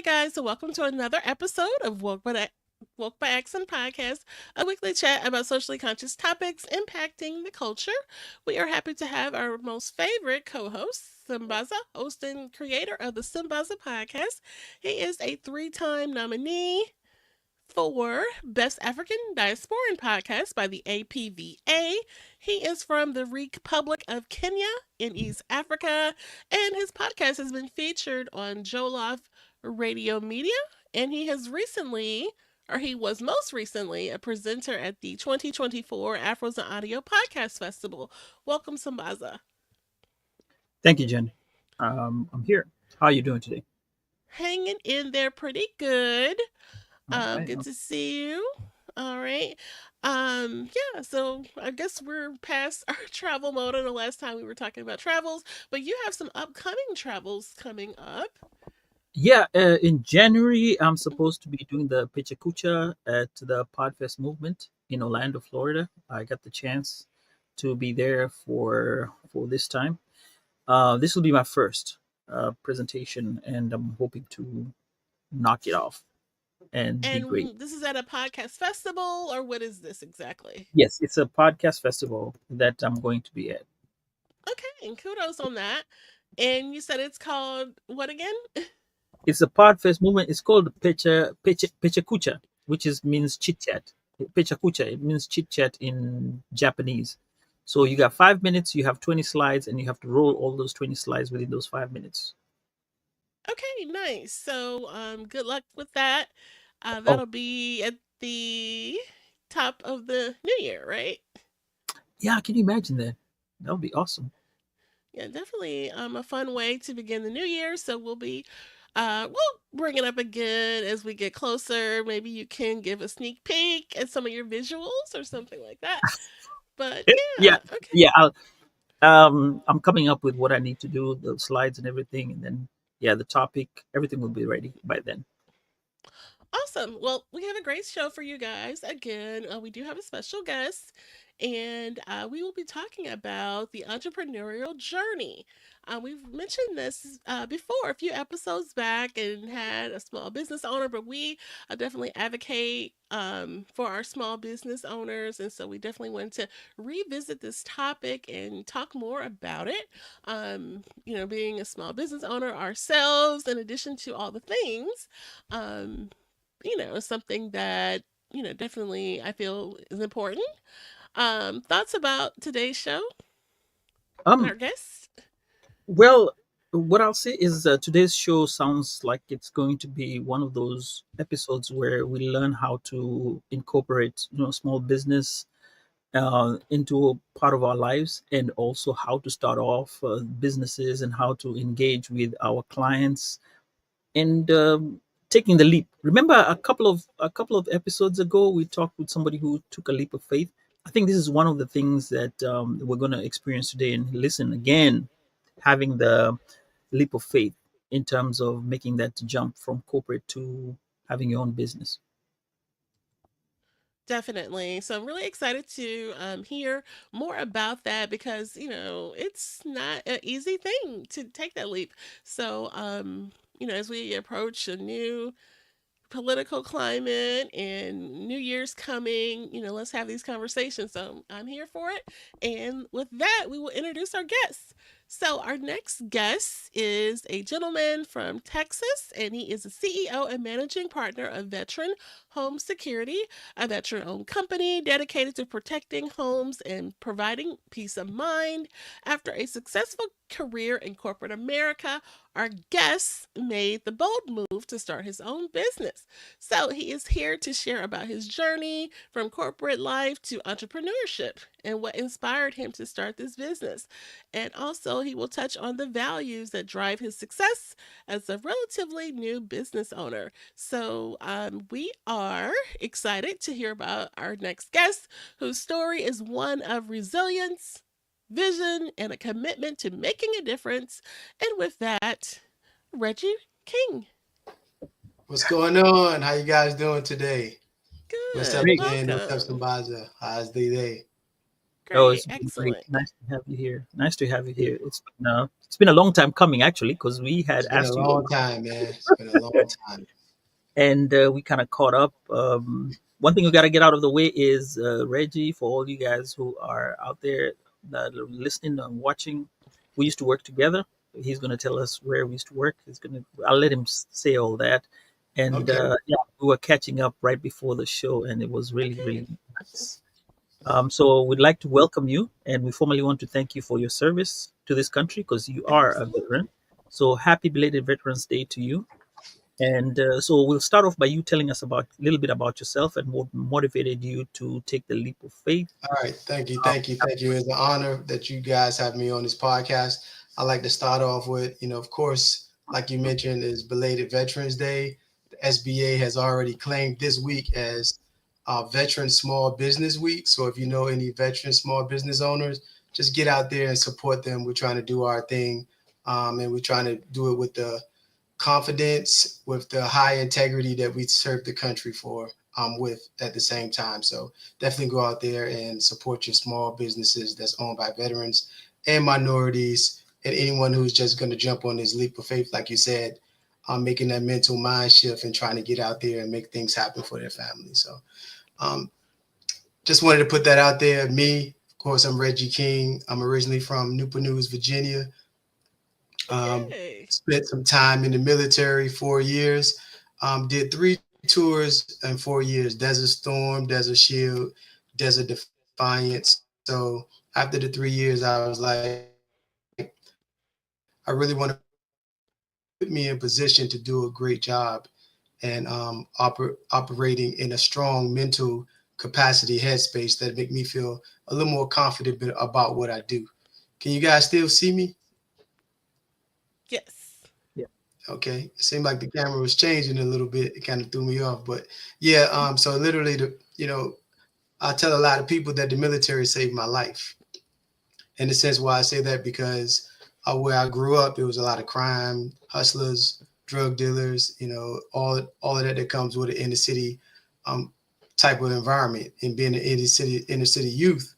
guys, so welcome to another episode of Woke by Accent Podcast, a weekly chat about socially conscious topics impacting the culture. We are happy to have our most favorite co-host, Sambaza, host and creator of the Sambaza Podcast. He is a three-time nominee for Best African Diasporan Podcast by the APVA. He is from the Republic of Kenya in East Africa, and his podcast has been featured on Jollof Radio Media. And he was most recently, a presenter at the 2024 Afros and Audio Podcast Festival. Welcome, Sambaza. Thank you, Jen. I'm here. How are you doing today? Hanging in there pretty good. All right. Good to see you. All right. Yeah, so I guess we're past our travel mode on the last time we were talking about travels, but you have some upcoming travels coming up. Yeah, in January, I'm supposed to be doing the Pichacucha at the Podfest movement in Orlando, Florida. I got the chance to be there for this time. This will be my first presentation, and I'm hoping to knock it off and be great. And this is at a podcast festival, or what is this exactly? Yes, it's a podcast festival that I'm going to be at. Okay, and kudos on that. And you said it's called what again? It's a Podfest movement. It's called Pichacucha, which is means chit chat. Pichacucha, it means chit chat in Japanese. So you got 5 minutes, you have 20 slides, and you have to roll all those 20 slides within those 5 minutes. Okay, nice. So, good luck with that. Oh, That'll be at the top of the new year, right? yeah, can you imagine that? That would be awesome. Yeah, definitely a fun way to begin the new year. So we'll bring it up again as we get closer. Maybe you can give a sneak peek at some of your visuals or something like that. But Yeah, yeah, okay. yeah. I'm coming up with what I need to do, the slides and everything, and then yeah, the topic, everything will be ready by then. Awesome. Well, we have a great show for you guys. Again, we do have a special guest, and we will be talking about the entrepreneurial journey. We've mentioned this before, a few episodes back, and had a small business owner, but we definitely advocate for our small business owners, and so we definitely want to revisit this topic and talk more about it. Being a small business owner ourselves, in addition to all the things. Um, something that, definitely I feel is important. Thoughts about today's show and Um, our guests? Well, what I'll say is today's show sounds like it's going to be one of those episodes where we learn how to incorporate, small business into a part of our lives, and also how to start off businesses and how to engage with our clients and taking the leap. Remember a couple of episodes ago, we talked with somebody who took a leap of faith. I think this is one of the things that we're going to experience today and listen again, having the leap of faith in terms of making that jump from corporate to having your own business. Definitely. So I'm really excited to hear more about that because, it's not an easy thing to take that leap. So, as we approach a new political climate and New Year's coming, let's have these conversations. So I'm here for it. And with that, we will introduce our guests. So our next guest is a gentleman from Texas, and he is the CEO and managing partner of Veteran Home Security, a veteran-owned company dedicated to protecting homes and providing peace of mind. After a successful career in corporate America, our guest made the bold move to start his own business. So he is here to share about his journey from corporate life to entrepreneurship and what inspired him to start this business. And also, he will touch on the values that drive his success as a relatively new business owner. So we are excited to hear about our next guest, whose story is one of resilience, vision, and a commitment to making a difference. And with that, Reggie King. What's going on? How you guys doing today? What's up, Good. Great. Jen? What's up, Welcome. Sambaza? How's the day? Oh, Great. it's been great. Excellent. Nice to have you here. Nice to have you here. It's been a long time coming actually, because we had It's been a asked you, long time, man. It's been a long time. and we kind of caught up. One thing we got to get out of the way is Reggie. For all you guys who are out there that are listening and watching, we used to work together. He's going to tell us where we used to work. He's going to. I'll let him say all that. And Okay. yeah, we were catching up right before the show, and it was really, Okay. really nice. So we'd like to welcome you, and we formally want to thank you for your service to this country because you are a Absolutely. veteran. So happy belated Veterans Day to you. And so we'll start off by you telling us about a little bit about yourself and what motivated you to take the leap of faith. All right. Thank you. Um, Thank you. Thank you. It's an honor that you guys have me on this podcast. I like to start off with, of course, like you mentioned, is belated Veterans Day. The SBA has already claimed this week as Veteran Small Business Week. So if you know any veteran small business owners, just get out there and support them. We're trying to do our thing, and we're trying to do it with the confidence, with the high integrity that we serve the country for, with at the same time. So definitely go out there and support your small businesses that's owned by veterans and minorities and anyone who's just going to jump on this leap of faith, like you said, making that mental mind shift and trying to get out there and make things happen for their family. So um, just wanted to put that out there. Me, of course, I'm Reggie King. I'm originally from Newport News, Virginia. Okay. Spent some time in the military, 4 years. Did three tours in 4 years: Desert Storm, Desert Shield, Desert Defiance. So after the 3 years, I was like, I really want to put me in position to do a great job and operating in a strong mental capacity headspace that make me feel a little more confident about what I do. Can you guys still see me? Yes. yeah. Okay, it seemed like the camera was changing a little bit. It kind of threw me off, but yeah. So literally, I tell a lot of people that the military saved my life. In the sense why I say that because where I grew up, there was a lot of crime, hustlers, drug dealers. All of that comes with an inner city um, type of environment. And being an inner city youth,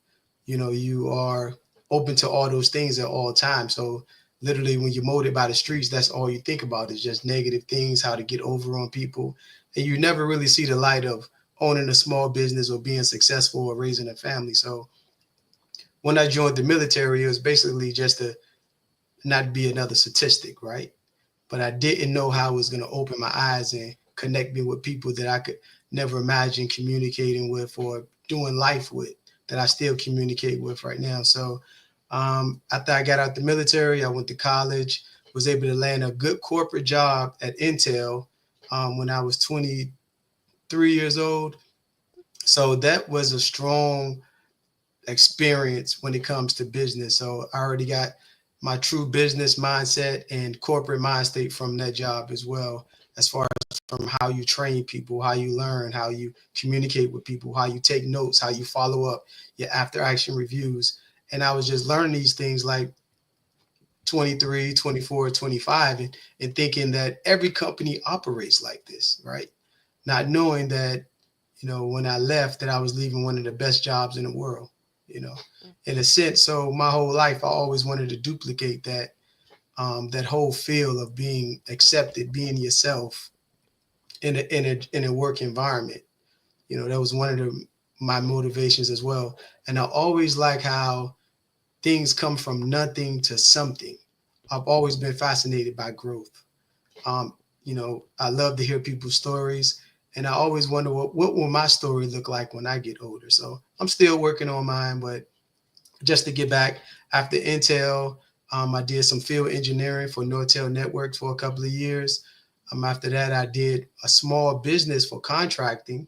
you are open to all those things at all times. So literally, when you're molded by the streets, that's all you think about is just negative things, how to get over on people, and you never really see the light of owning a small business or being successful or raising a family. So when I joined the military, it was basically just to not be another statistic, right? But I didn't know how it was going to open my eyes and connect me with people that I could never imagine communicating with or doing life with that I still communicate with right now. So after I got out the military, I went to college, was able to land a good corporate job at Intel when I was 23 years old. So that was a strong experience when it comes to business. So I already got my true business mindset and corporate mind state from that job as well, as far as from how you train people, how you learn, how you communicate with people, how you take notes, how you follow up your after action reviews. And I was just learning these things like 23, 24, 25, and thinking that every company operates like this, right? Not knowing that when I left, that I was leaving one of the best jobs in the world, you know, in a sense. So my whole life, I always wanted to duplicate that whole feel of being accepted, being yourself in a work environment. That was one of my motivations as well. And I always like how things come from nothing to something. I've always been fascinated by growth. Um, I love to hear people's stories, and I always wonder what will my story look like when I get older. So I'm still working on mine, but just to get back, after Intel, I did some field engineering for Nortel Networks for a couple of years. After that, I did a small business for contracting,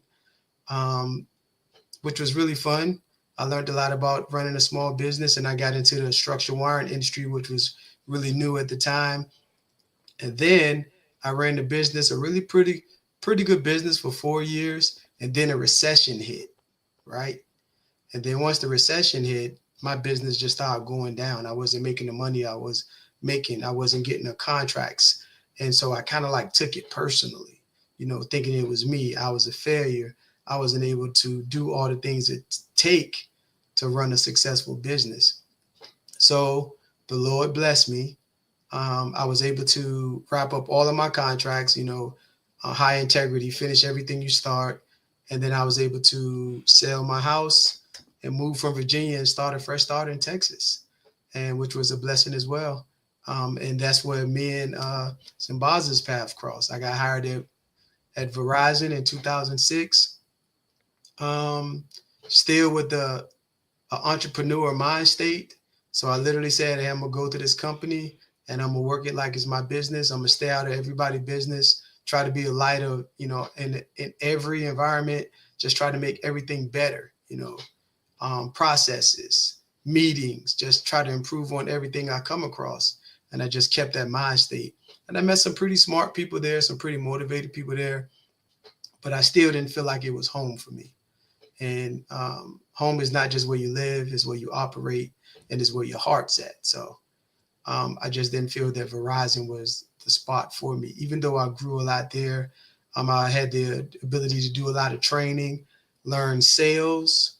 um, which was really fun. I learned a lot about running a small business, and I got into the structural wiring industry, which was really new at the time. And then I ran the business, a really pretty good business for 4 years, and then a recession hit, right? And then once the recession hit, my business just started going down. I wasn't making the money I was making. I wasn't getting the contracts. And so I kind of like took it personally, thinking it was me. I was a failure. I wasn't able to do all the things it take to run a successful business. So the Lord blessed me. I was able to wrap up all of my contracts, high integrity, finish everything you start. And then I was able to sell my house and move from Virginia and start a fresh start in Texas, and which was a blessing as well. And that's where me and Sambaza's path crossed. I got hired at Verizon in 2006, um, still with the entrepreneur mind state. So I literally said, hey, I'm gonna go to this company and I'm gonna work it like it's my business. I'm gonna stay out of everybody's business, try to be a light of, in every environment, just try to make everything better, processes, meetings, just try to improve on everything I come across. And I just kept that mind state. And I met some pretty smart people there, some pretty motivated people there, but I still didn't feel like it was home for me. And home is not just where you live, it's where you operate and is where your heart's at. So I just didn't feel that Verizon was the spot for me. Even though I grew a lot there, I had the ability to do a lot of training, learn sales,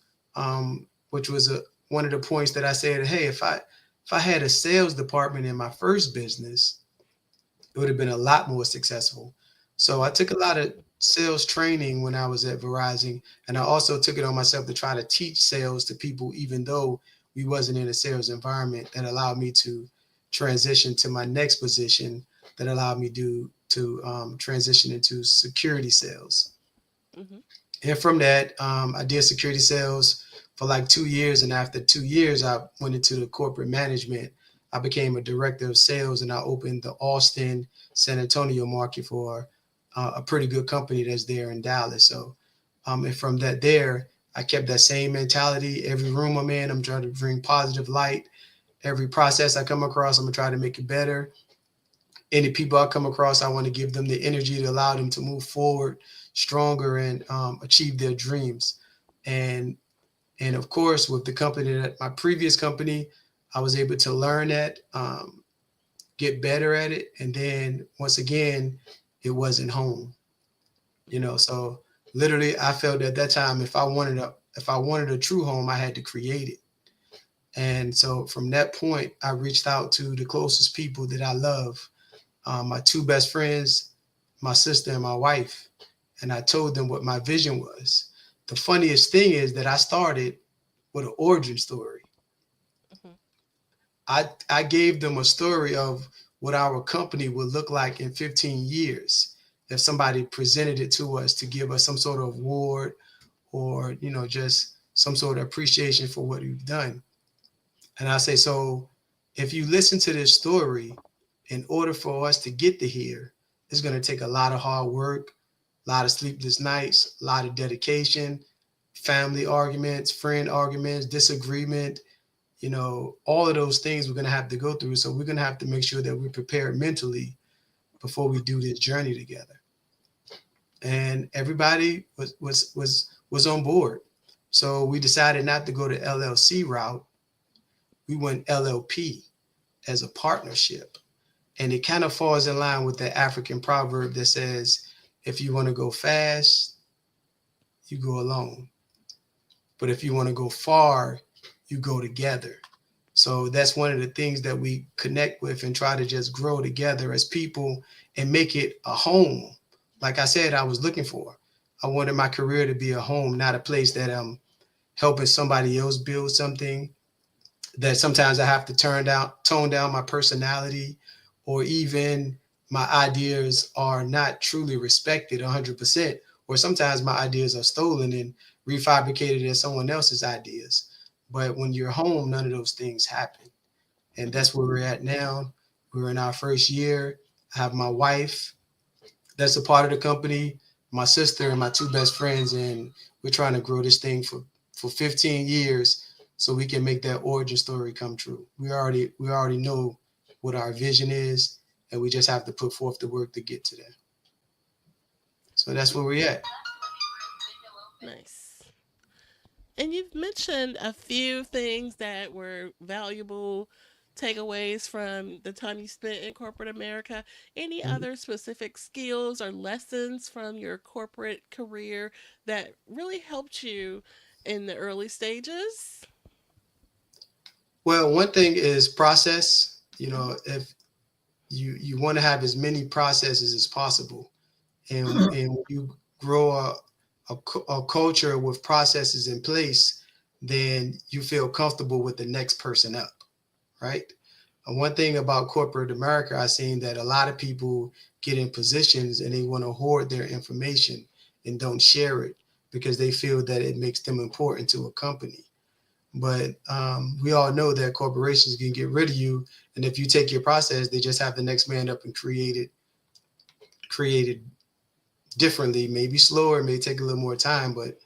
which was one of the points that I said, hey, if I had a sales department in my first business, it would have been a lot more successful. So I took a lot of sales training when I was at Verizon, and I also took it on myself to try to teach sales to people, even though we wasn't in a sales environment. That allowed me to transition to my next position. That allowed me to transition into security sales. Hmm. And from that, I did security sales for like 2 years. And after 2 years, I went into the corporate management. I became a director of sales and I opened the Austin, San Antonio market for a pretty good company that's there in Dallas. So, and from that there, I kept that same mentality. Every room I'm in, I'm trying to bring positive light. Every process I come across, I'm gonna try to make it better. Any people I come across, I want to give them the energy to allow them to move forward stronger and achieve their dreams. And and of course, with the company that my previous company, I was able to learn that, get better at it, and then once again, it wasn't home. So literally, I felt at that time if I wanted a true home, I had to create it. And so from that point, I reached out to the closest people that I love, my two best friends, my sister and my wife, and I told them what my vision was. The funniest thing is that I started with an origin story. Hmm. I gave them a story of what our company would look like in 15 years if somebody presented it to us to give us some sort of award or just some sort of appreciation for what we've done. And I say, so if you listen to this story, in order for us to get to here, it's going to take a lot of hard work, a lot of sleepless nights, a lot of dedication, family arguments, friend arguments, disagreement, all of those things we're going to have to go through. So we're going to have to make sure that we're prepared mentally before we do this journey together. And everybody was on board. So we decided not to go the LLC route. We went LLP as a partnership. And it kind of falls in line with the African proverb that says, if you want to go fast, you go alone. But if you want to go far, you go together. So that's one of the things that we connect with and try to just grow together as people and make it a home. Like I said, I was looking for. I wanted my career to be a home, not a place that I'm helping somebody else build something, that sometimes I have to tone down my personality, or even my ideas are not truly respected 100%, or sometimes my ideas are stolen and refabricated as someone else's ideas. But when you're home, none of those things happen. And Hmm. that's where we're at now. We're in our first year. I have my wife that's a part of the company, my sister and my two best friends, and we're trying to grow this thing for 15 years so we can make that origin story come true. We already know what our vision is, and we just have to put forth the work to get to that. So that's where we're at. Nice. And you've mentioned a few things that were valuable takeaways from the time you spent in corporate America. Any Mhm. other specific skills or lessons from your corporate career that really helped you in the early stages? Well, one thing is process. Hmm. If you want to have as many processes as possible, and when you grow a culture with processes in place, then you feel comfortable with the next person up, right? And one thing about corporate America, I've seen that a lot of people get in positions and they want to hoard their information and don't share it because they feel that it makes them important to a company. But we all know that corporations can get rid of you, and if you take your process, they just have the next man up and create it differently, maybe slower, it may take a little more time, but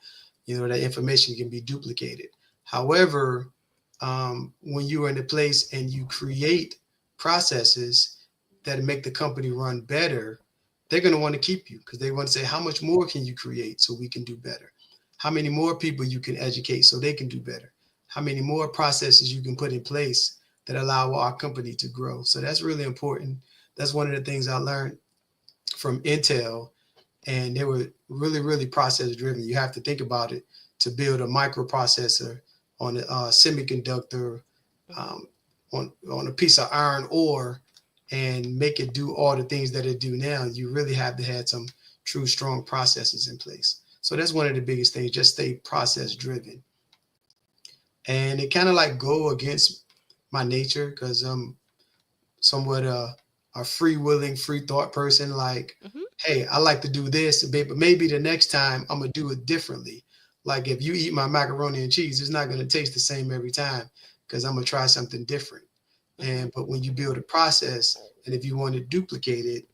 that information can be duplicated. However, when you are in a place and you create processes that make the company run better, they're going to want to keep you because they want to say, how much more can you create so we can do better? How many more people you can educate so they can do better? How many more processes you can put in place that allow our company to grow? So that's really important. That's one of the things I learned from Intel, and they were really, really process driven. You have to think about it to build a microprocessor on a semiconductor, Hmm. um, on a piece of iron ore, and make it do all the things that it do now. You really have to have some true strong processes in place. So that's one of the biggest things. Just stay process driven, and it kind of like go against my nature because somewhat a free willing, free thought person. Like, Hmm. hey, I like to do this, but maybe the next time I'm gonna do it differently. Like if you eat my macaroni and cheese, it's not gonna taste the same every time because I'm gonna try something different. Hmm. But when you build a process, and if you want to duplicate it,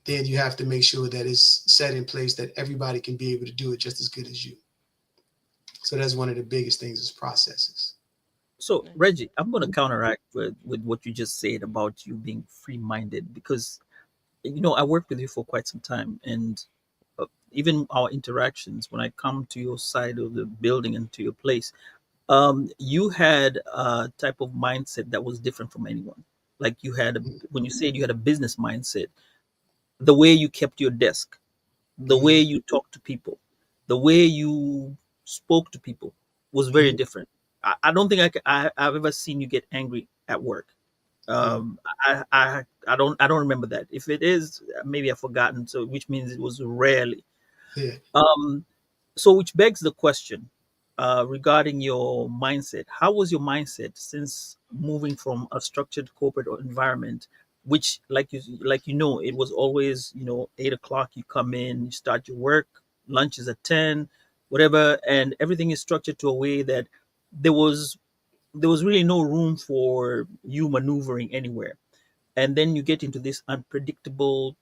then you have to make sure that it's set in place that everybody can be able to do it just as good as you. So that's one of the biggest things is processes. So, Nice. Reggie, I'm going to counteract with what you just said about you being free minded because, I worked with you for quite some time. And even our interactions, when I come to your side of the building and to your place, you had a type of mindset that was different from anyone. Like when you said you had a business mindset, the way you kept your desk, the way Mm-hmm. you talked to people, the way you spoke to people was very Mm-hmm. different. I don't think I've ever seen you get angry at work. Yeah. I don't remember that. If it is, maybe I've forgotten. So which means it was rarely. Yeah. Um, so which begs the question regarding your mindset. How was your mindset since moving from a structured corporate environment, which, it was always 8 o'clock. You come in, you start your work, lunch is at 10, whatever, and everything is structured to a way that there was there was really no room for you maneuvering anywhere. And then you get into this unpredictable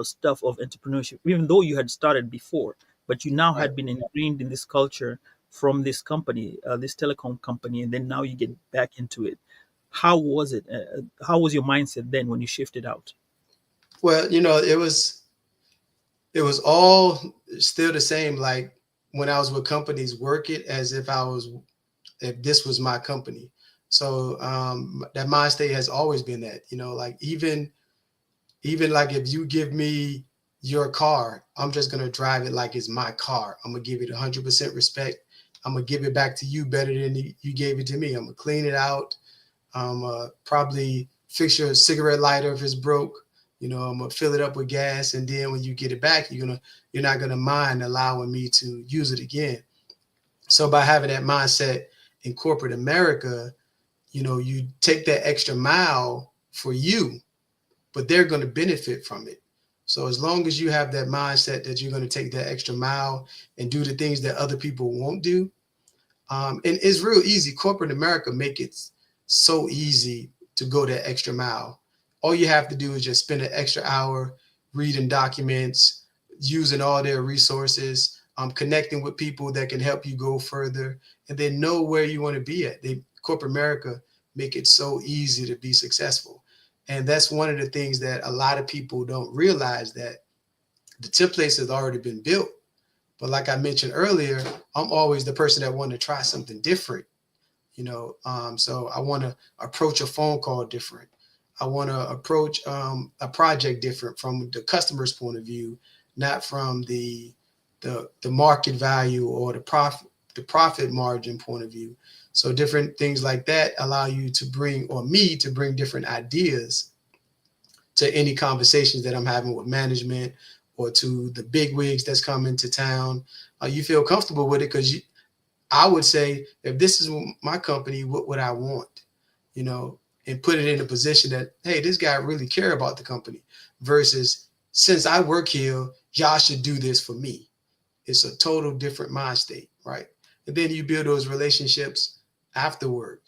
stuff of entrepreneurship, even though you had started before, but you now Right. had been ingrained in this culture from this company, this telecom company, and then now you get back into it. How was it? How was your mindset then when you shifted out? Well, it was all still the same. Like when I was with companies, work it as if this was my company. So that mind state has always been that. Like even like if you give me your car, I'm just gonna drive it like it's my car. I'm gonna give it 100% respect. I'm gonna give it back to you better than you gave it to me. I'm gonna clean it out. Probably fix your cigarette lighter if it's broke. I'm gonna fill it up with gas, and then when you get it back, you're not gonna mind allowing me to use it again. So by having that mindset in corporate America, you take that extra mile for you, but they're going to benefit from it. So as long as you have that mindset that you're going to take that extra mile and do the things that other people won't do, and it's real easy. Corporate America make it so easy to go that extra mile. All you have to do is just spend an extra hour reading documents, using all their resources, connecting with people that can help you go further, and then know where you want to be at. Corporate America make it so easy to be successful, and that's one of the things that a lot of people don't realize, that the templates has already been built. But like I mentioned earlier, I'm always the person that want to try something different. So I want to approach a phone call different. I want to approach a project different from the customer's point of view, not from the market value or the profit margin point of view. So different things like that allow you to bring, or me to bring, different ideas to any conversations that I'm having with management or to the big wigs that's coming to town. You feel comfortable with it because I would say, if this is my company, what would I want? You know, and put it in a position that, hey, this guy really care about the company, versus, since I work here, y'all should do this for me. It's a total different mind state, right? And then you build those relationships afterward.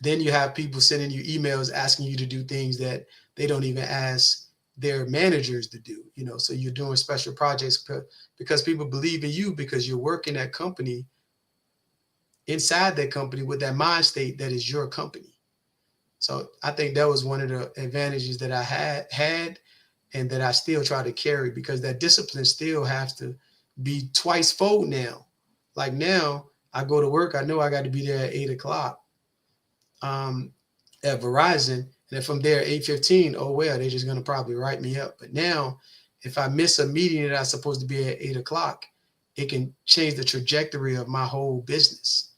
Then you have people sending you emails asking you to do things that they don't even ask their managers to do. You know, so you're doing special projects because people believe in you, because you're working that company, inside that company, with that mind state that is your company. So I think that was one of the advantages that I had and that I still try to carry, because that discipline still has to be twice fold now. Like now, I go to work, I know I got to be there at 8 o'clock, um, at Verizon, and if I'm there at 8:15, oh well, they're just gonna probably write me up. But now, if I miss a meeting that I'm supposed to be at 8 o'clock, it can change the trajectory of my whole business.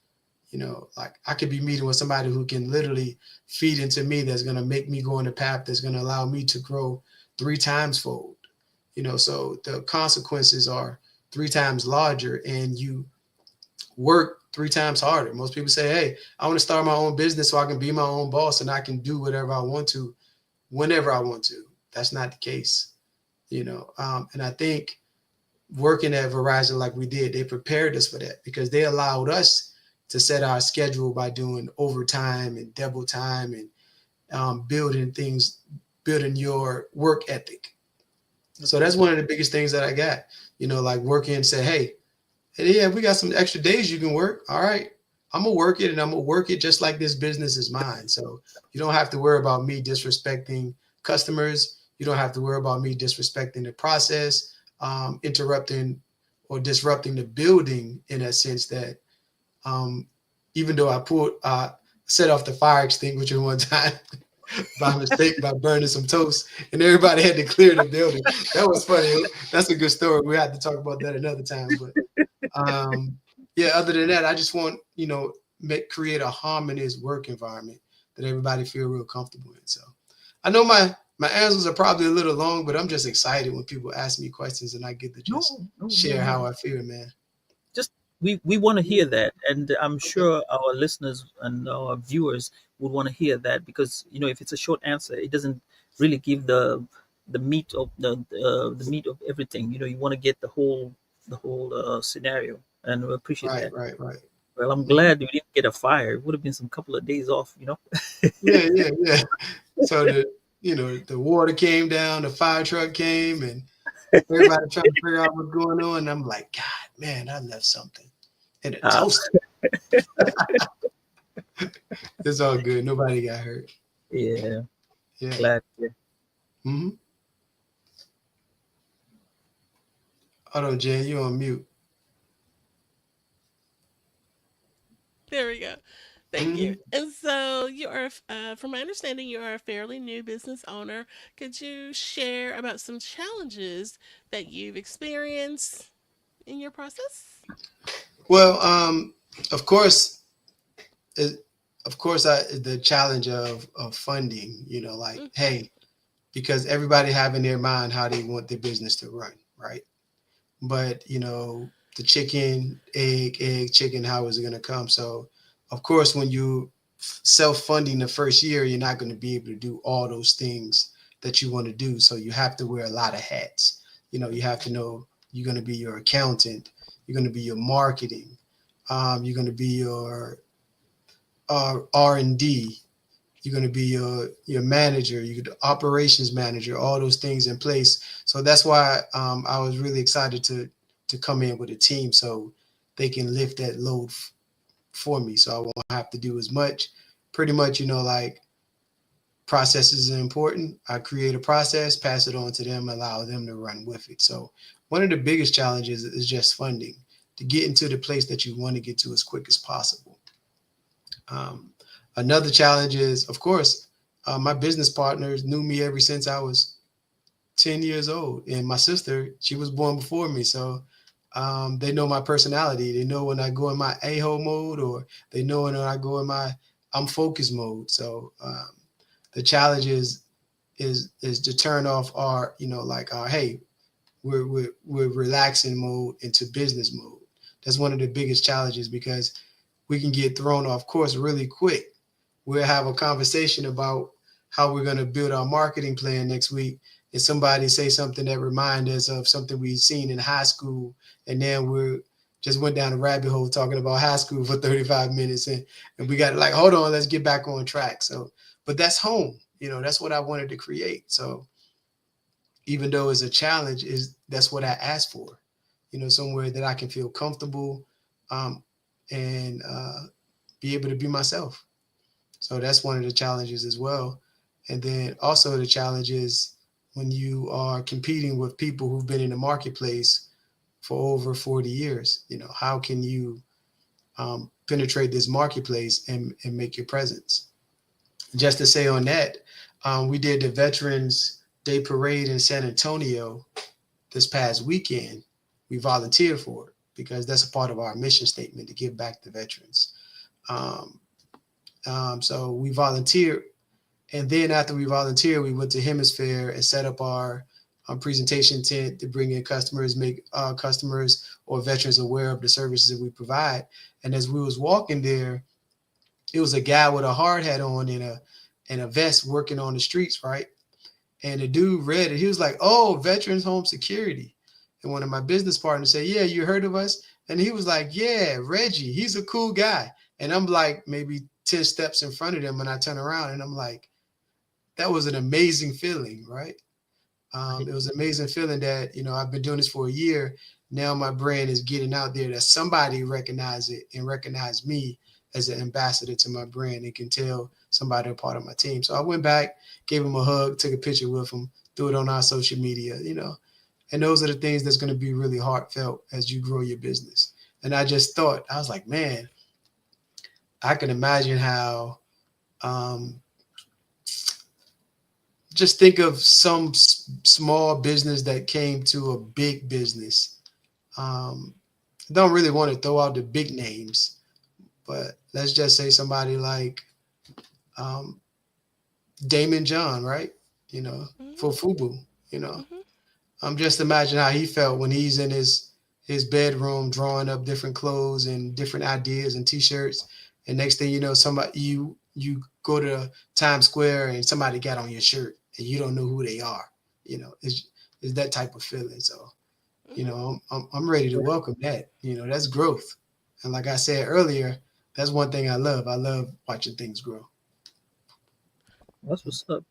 You know, like I could be meeting with somebody who can literally feed into me, that's going to make me go in a path that's going to allow me to grow 3 times fold. You know, so the consequences are 3 times larger, and you work 3 times harder. Most people say, hey, I want to start my own business so I can be my own boss and I can do whatever I want to whenever I want to. That's not the case, you know. And I think working at Verizon like we did, they prepared us for that, because they allowed us to set our schedule by doing overtime and double time, and building things, building your work ethic. So that's one of the biggest things that I got. You know, like working and say, hey, yeah, we got some extra days you can work. All right, I'm gonna work it, and I'm gonna work it just like this business is mine. So you don't have to worry about me disrespecting customers. You don't have to worry about me disrespecting the process, interrupting or disrupting the building, in a sense that, um, even though I set off the fire extinguisher one time by mistake, by burning some toast, and everybody had to clear the building. That was funny. That's a good story. We had to talk about that another time. But um, yeah, other than that, I just want, create a harmonious work environment that everybody feel real comfortable in. So I know my answers are probably a little long, but I'm just excited when people ask me questions and I get to No, just no, no, share how no. I feel, man. Just we want to hear that, and I'm sure our listeners and our viewers would want to hear that, because if it's a short answer, it doesn't really give the meat of the meat of everything. You want to get the whole scenario, and we appreciate Right, that. right, right. Well, I'm Hmm. glad you didn't get a fire. It would have been some couple of days off. Yeah, yeah, yeah. So the water came down, the fire truck came, and everybody trying to figure out what's going on. And I'm like, God, man, I left something in a uh, toaster. It's all good. Nobody got hurt. yeah, Yeah. glad. Yeah. Hmm. Hold on, Jen, you on mute. There we go. Thank you. Hmm. And so you are, from my understanding, you are a fairly new business owner. Could you share about some challenges that you've experienced in your process? Well, of course, it, the challenge of funding. Like, Mm-hmm. hey, because everybody have in their mind how they want their business to run, right? But the chicken, egg, chicken, how is it going to come? So of course, when you self-funding the first year, you're not going to be able to do all those things that you want to do, so you have to wear a lot of hats. You have to know, you're going to be your accountant, you're going to be your marketing, you're going to be your R&D, you're going to be your manager, your operations manager, all those things in place. So that's why I was really excited to come in with a team, so they can lift that load for me, so I won't have to do as much. Pretty much, like, processes are important. I create a process, pass it on to them, allow them to run with it. So one of the biggest challenges is just funding to get into the place that you want to get to as quick as possible. Um, Another challenge is, of course, my business partners knew me ever since I was 10 years old. And my sister, she was born before me. So They know my personality. They know when I go in my a-hole mode, or they know when I go in my I'm focused mode. So the challenge is to turn off our, like our, hey, we're relaxing mode into business mode. That's one of the biggest challenges, because we can get thrown off course really quick. We'll have a conversation about how we're going to build our marketing plan next week, and somebody say something that reminds us of something we've seen in high school, and then we're just went down a rabbit hole talking about high school for 35 minutes, and we got like, hold on, let's get back on track. So, but that's home. That's what I wanted to create. So even though it's a challenge, is that's what I asked for. Somewhere that I can feel comfortable, um, and be able to be myself. So that's one of the challenges as well. And then also the challenge is when you are competing with people who've been in the marketplace for over 40 years. How can you penetrate this marketplace and make your presence? Just to say on that, we did the Veterans Day Parade in San Antonio this past weekend. We volunteered for it because that's a part of our mission statement, to give back to veterans. Um, so we volunteered, and then after we volunteered, we went to Hemisphere and set up our presentation tent to bring in customers, make customers or veterans aware of the services that we provide. And as we was walking there, it was a guy with a hard hat on and a vest working on the streets, right? And the dude read it. He was like, "Oh, Veterans Home Security." And one of my business partners said, "Yeah, you heard of us?" And he was like, "Yeah, Reggie. He's a cool guy." And I'm like maybe 10 steps in front of them, and I turn around and I'm like, that was an amazing feeling, right? Right. It was an amazing feeling that, I've been doing this for a year. Now my brand is getting out there, that somebody recognize it and recognize me as an ambassador to my brand, and can tell somebody a part of my team. So I went back, gave him a hug, took a picture with him, threw it on our social media. And those are the things that's going to be really heartfelt as you grow your business. And I just thought, I was like, man, I can imagine how, um, just think of some small business that came to a big business. Um, don't really want to throw out the big names, but let's just say somebody like um, Damon John, right? You know, Mhm. for Fubu. You know, Mhm. just imagine how he felt when he's in his bedroom drawing up different clothes and different ideas and T-shirts, and next thing you know, somebody you go to Times Square and somebody got on your shirt and you don't know who they are. It's that type of feeling. So Mhm. I'm ready to welcome that. That's growth, and like I said earlier, that's one thing I love. I love watching things grow. That's what's up.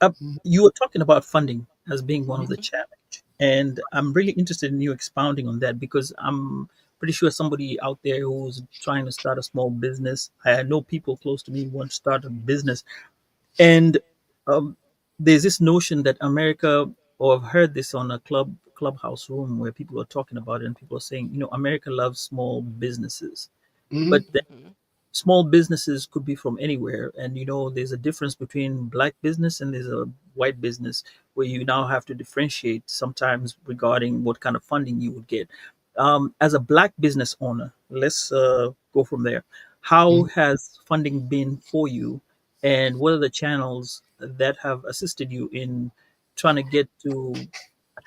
Uh, Mhm. you were talking about funding as being one of the Mhm. challenge, and I'm really interested in you expounding on that because I'm pretty sure somebody out there who's trying to start a small business. I know people close to me who want to start a business, and um, there's this notion that America, or I've heard this on a clubhouse room where people are talking about it, and people are saying, America loves small businesses, but Mhm. Mhm. small businesses could be from anywhere, and there's a difference between black business and there's a white business, where you now have to differentiate sometimes regarding what kind of funding you would get. As a black business owner, let's go from there. How Mhm. has funding been for you, and what are the channels that have assisted you in trying to get to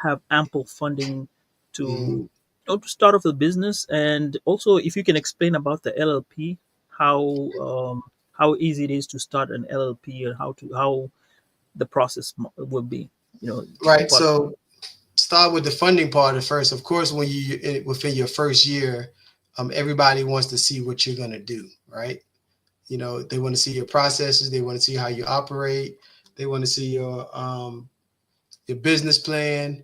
have ample funding to Mhm. to start off the business? And also, if you can explain about the LLP, how how easy it is to start an LLP, and how the process will be. Two Right. part. So start with the funding part at first. Of course, when within your first year, everybody wants to see what you're gonna do, right? They want to see your processes. They want to see how you operate. They want to see your business plan.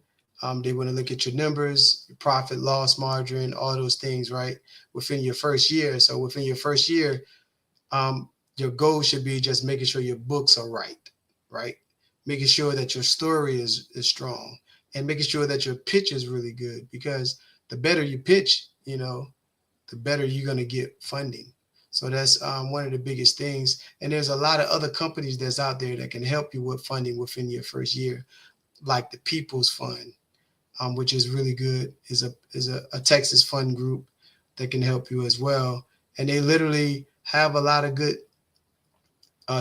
They want to look at your numbers, your profit, loss margin, all those things, right? Within your first year. So within your first year, um, your goal should be just making sure your books are right, right? Making sure that your story is strong, and making sure that your pitch is really good, because the better you pitch, the better you're going to get funding. So that's one of the biggest things. And there's a lot of other companies that's out there that can help you with funding within your first year, like the People's Fund. which is really good. Is a Texas fund group that can help you as well, and they literally have a lot of good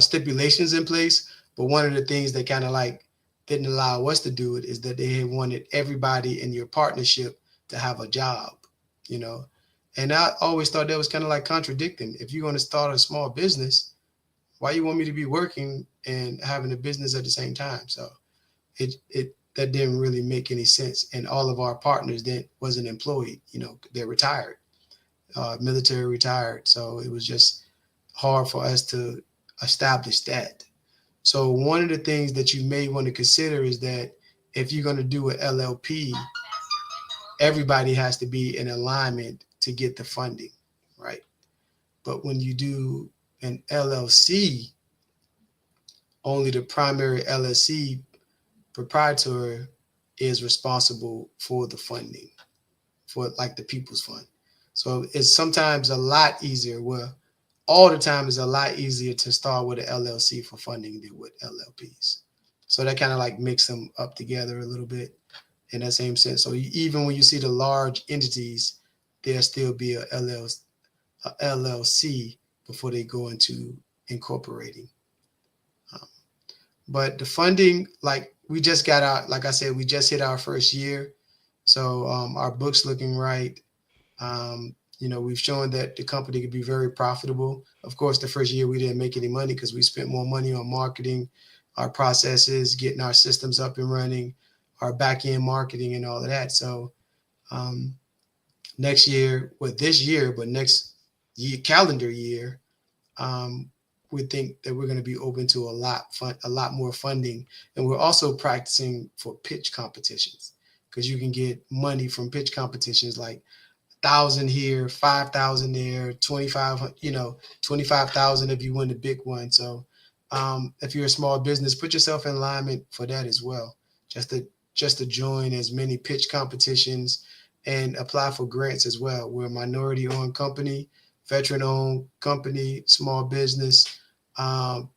stipulations in place. But one of the things they kind of like didn't allow us to do it is that they wanted everybody in your partnership to have a job, you know. And I always thought that was kind of like contradicting. If you're going to start a small business, why you want me to be working and having a business at the same time? So it that didn't really make any sense. And all of our partners then wasn't employed, they're retired, military retired. So it was just hard for us to establish that. So one of the things that you may want to consider is that if you're going to do an LLP, everybody has to be in alignment to get the funding, right? But when you do an LLC, only the primary LLC proprietor is responsible for the funding, for like the people's fund. So it's sometimes a lot easier. Well, all the time is a lot easier to start with an LLC for funding than with LLPs. So that kind of like mix them up together a little bit in that same sense. So even when you see the large entities, there'll still be a LLC before they go into incorporating. Um, but the funding, like we just got out, like I said, we just hit our first year. So our book's looking right. We've shown that the company could be very profitable. Of course, the first year we didn't make any money because we spent more money on marketing, our processes, getting our systems up and running, our back end marketing, and all of that. So um, next year, well, this year, but next year, calendar year, um, we think that we're going to be open to a lot more funding, and we're also practicing for pitch competitions because you can get money from pitch competitions like 1,000 here, 5,000 there, 25, 25,000 if you win the big one. So if you're a small business, put yourself in alignment for that as well. Just to join as many pitch competitions and apply for grants as well. We're a minority owned company, veteran owned company, small business, um,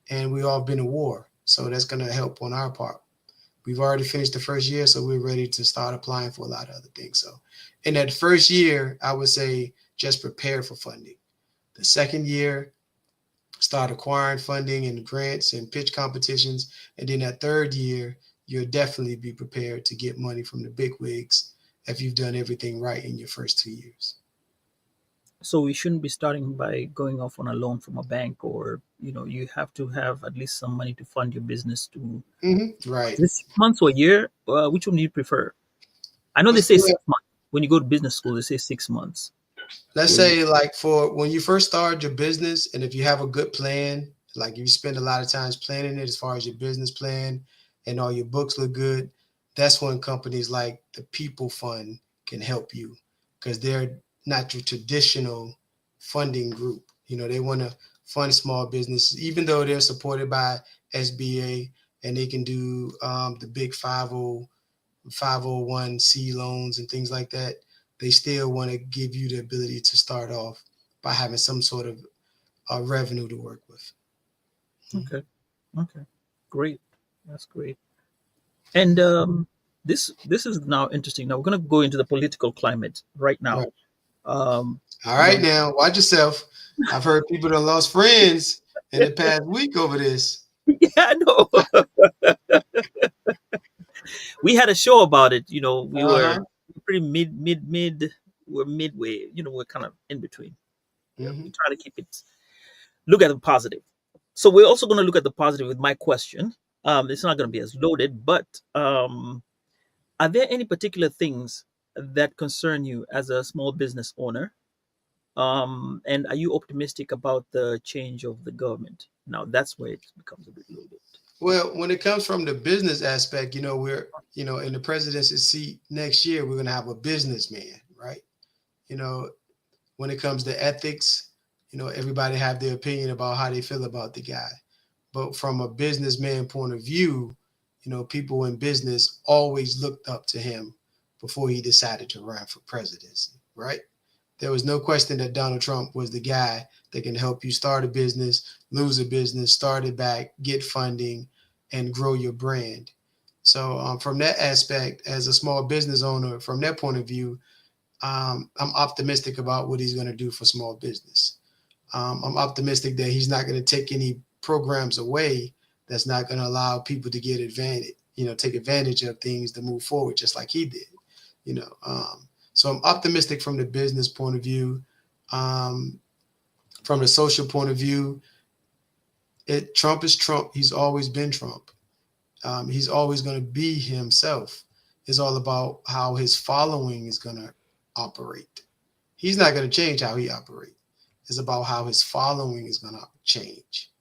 and we all been in war. So that's going to help on our part. We've already finished the first year, so we're ready to start applying for a lot of other things. So in that first year, I would say just prepare for funding. The second year, start acquiring funding and grants and pitch competitions. And then that third year, you'll definitely be prepared to get money from the big wigs if you've done everything right in your first 2 years. So we shouldn't be starting by going off on a loan from a bank, or you have to have at least some money to fund your business. To Right. is it 6 months or a year? Which one do you prefer? I know they say Well, 6 months. When you go to business school, they say 6 months. let's Where you, say like for when you first start your business, and if you have a good plan, like if you spend a lot of times planning it as far as your business plan and all your books look good, that's when companies like the People Fund can help you because they're not your traditional funding group. They want to fund small businesses, even though they're supported by SBA, and they can do the big 501c loans and things like that. They still want to give you the ability to start off by having some sort of revenue to work with. okay, okay, great. That's great. And this is now interesting. Now we're going to go into the political climate right now. Right. Um, All you right, know, now watch yourself. I've heard people that lost friends in the past week over this. yeah, I know. We had a show about it. We Uh were huh. pretty mid. We're midway. We're kind of in between. We Hmm. try to keep it. Look at the positive. So we're also going to look at the positive with my question. It's not going to be as loaded, but are there any particular things that concern you as a small business owner? And are you optimistic about the change of the government? Now that's where it becomes a bit loaded. Well, when it comes from the business aspect, we're in the presidency seat next year. We're going to have a businessman, right? You know, when it comes to ethics, everybody have their opinion about how they feel about the guy. But from a businessman point of view, people in business always looked up to him before he decided to run for presidency, right? There was no question that Donald Trump was the guy that can help you start a business, lose a business, start it back, get funding, and grow your brand. So from that aspect, as a small business owner, from that point of view, I'm optimistic about what he's going to do for small business. I'm optimistic that he's not going to take any programs away that's not going to allow people to get advantage, take advantage of things to move forward, just like he did. You know, so I'm optimistic from the business point of view. Um, from the social point of view, Trump is Trump. He's always been Trump. He's always going to be himself. It's all about how his following is going to operate. He's not going to change how he operates. It's about how his following is going to change.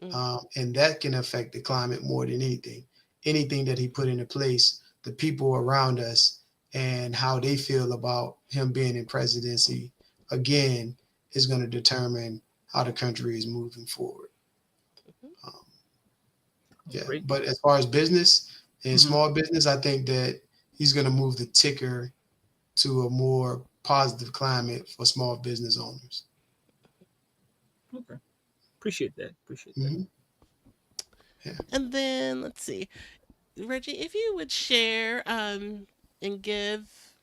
Mm, And that can affect the climate more than anything. Anything that he put into place, the people around us, and how they feel about him being in presidency, again, is going to determine how the country is moving forward. mhm, Um, Oh, yeah, great. but as far as business and Hmm. small business, I think that he's going to move the ticker to a more positive climate for small business owners. Okay. Appreciate that. Appreciate that. Hmm. Yeah. and then let's see, Reggie, if you would share and give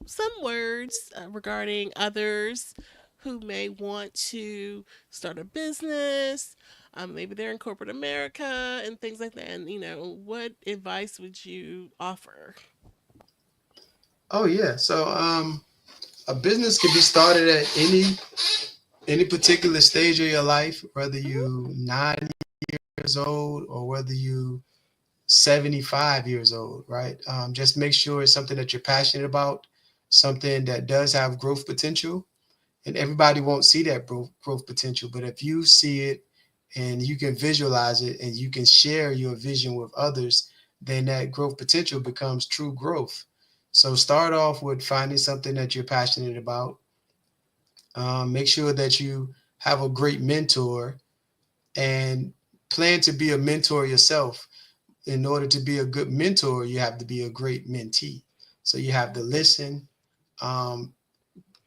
some words regarding others who may want to start a business. Maybe they're in corporate America and things like that. And, what advice would you offer? Oh yeah. So a business can be started at any particular stage of your life, whether Hmm. you 9 years old or whether you 75 years old, right? Just make sure it's something that you're passionate about, something that does have growth potential. And everybody won't see that growth potential, but if you see it and you can visualize it and you can share your vision with others, then that growth potential becomes true growth. So start off with finding something that you're passionate about. Make sure that you have a great mentor and plan to be a mentor yourself. In order to be a good mentor, you have to be a great mentee. So you have to listen, um,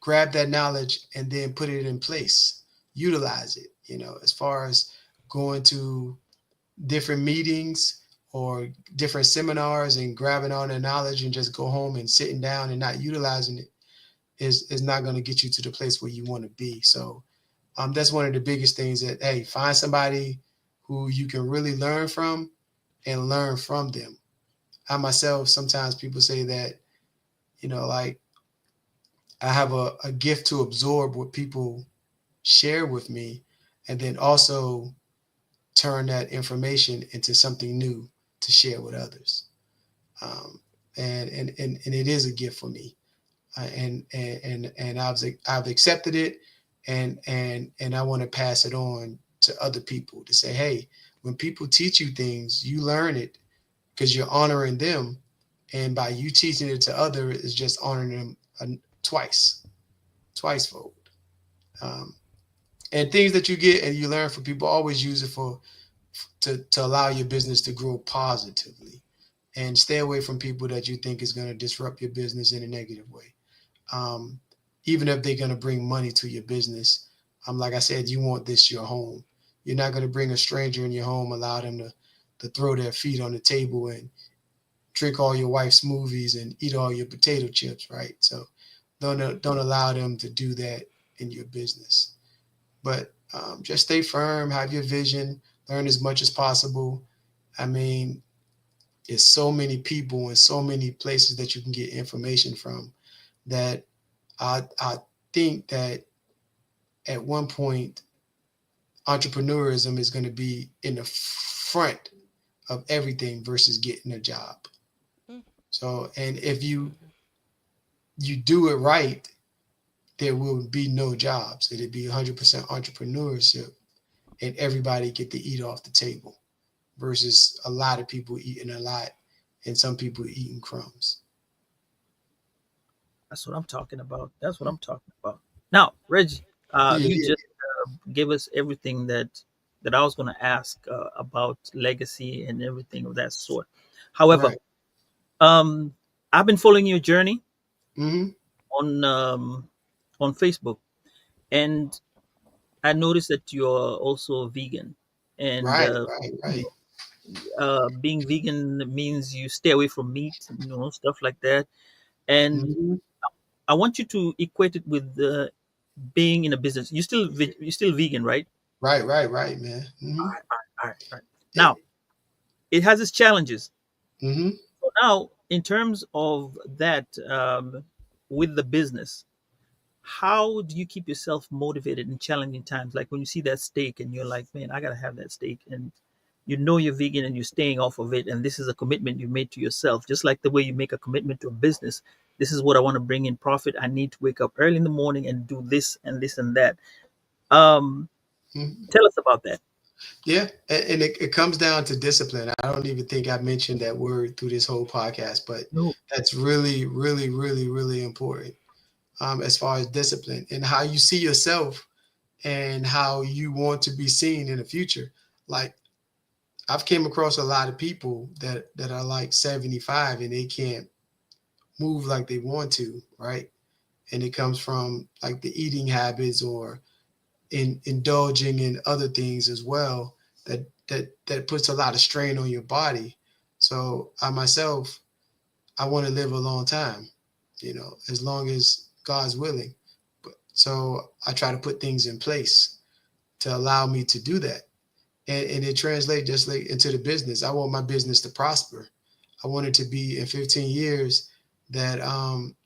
grab that knowledge, and then put it in place, utilize it. As far as going to different meetings or different seminars and grabbing all the knowledge and just go home and sitting down and not utilizing it is not going to get you to the place where you want to be. So that's one of the biggest things, that hey, find somebody who you can really learn from and learn from them. I myself, sometimes people say that, like, I have a gift to absorb what people share with me and then also turn that information into something new to share with others. Um, and it is a gift for me. And I've accepted it, and I want to pass it on to other people to say, hey, when people teach you things, you learn it because you're honoring them, and by you teaching it to others, is just honoring them twice, twice fold. Um, and things that you get and you learn from people, always use it to allow your business to grow positively, and stay away from people that you think is going to disrupt your business in a negative way. um, Even if they're going to bring money to your business. Like I said, you want this your home. You're not going to bring a stranger in your home, allow them to throw their feet on the table and drink all your wife's smoothies and eat all your potato chips, right? So don't allow them to do that in your business. But just stay firm, have your vision, learn as much as possible. I mean, there's so many people and so many places that you can get information from, that I think that at one point entrepreneurism is going to be in the front of everything versus getting a job. Mm, So, and if you mhm. you do it right, there will be no jobs. It'd be 100% entrepreneurship, and everybody get to eat off the table versus a lot of people eating a lot and some people eating crumbs. That's what I'm talking about. That's what I'm talking about. Now, Reggie, Yeah, you yeah, just gave us everything that I was going to ask about legacy and everything of that sort. However, right. um, I've been following your journey Hmm. on Facebook, and I noticed that you're also vegan, and Right, right, you right. know, being vegan means you stay away from meat, stuff like that. And Hmm. I want you to equate it with being in a business. You still vegan, right? Right, right, right, man. All Hmm. right, all right, all right. Now It, it has its challenges. hmm. So now, in terms of that, with the business, how do you keep yourself motivated in challenging times? Like when you see that steak and you're like, man, I gotta have that steak, and you're vegan and you're staying off of it, and this is a commitment you made to yourself, just like the way you make a commitment to a business. This is what I want to bring in profit. I need to wake up early in the morning and do this and this and that. Um, Hmm. Tell us about that. Yeah, and it comes down to discipline. I don't even think I mentioned that word through this whole podcast, but No, that's really, really, really, really important, as far as discipline and how you see yourself and how you want to be seen in the future. Like I've came across a lot of people that are like 75 and they can't move like they want to, right? And it comes from like the eating habits or indulging in other things as well that puts a lot of strain on your body. So I myself, I want to live a long time, as long as God's willing. But so I try to put things in place to allow me to do that. And it translates just like into the business. I want my business to prosper. I want it to be in 15 years that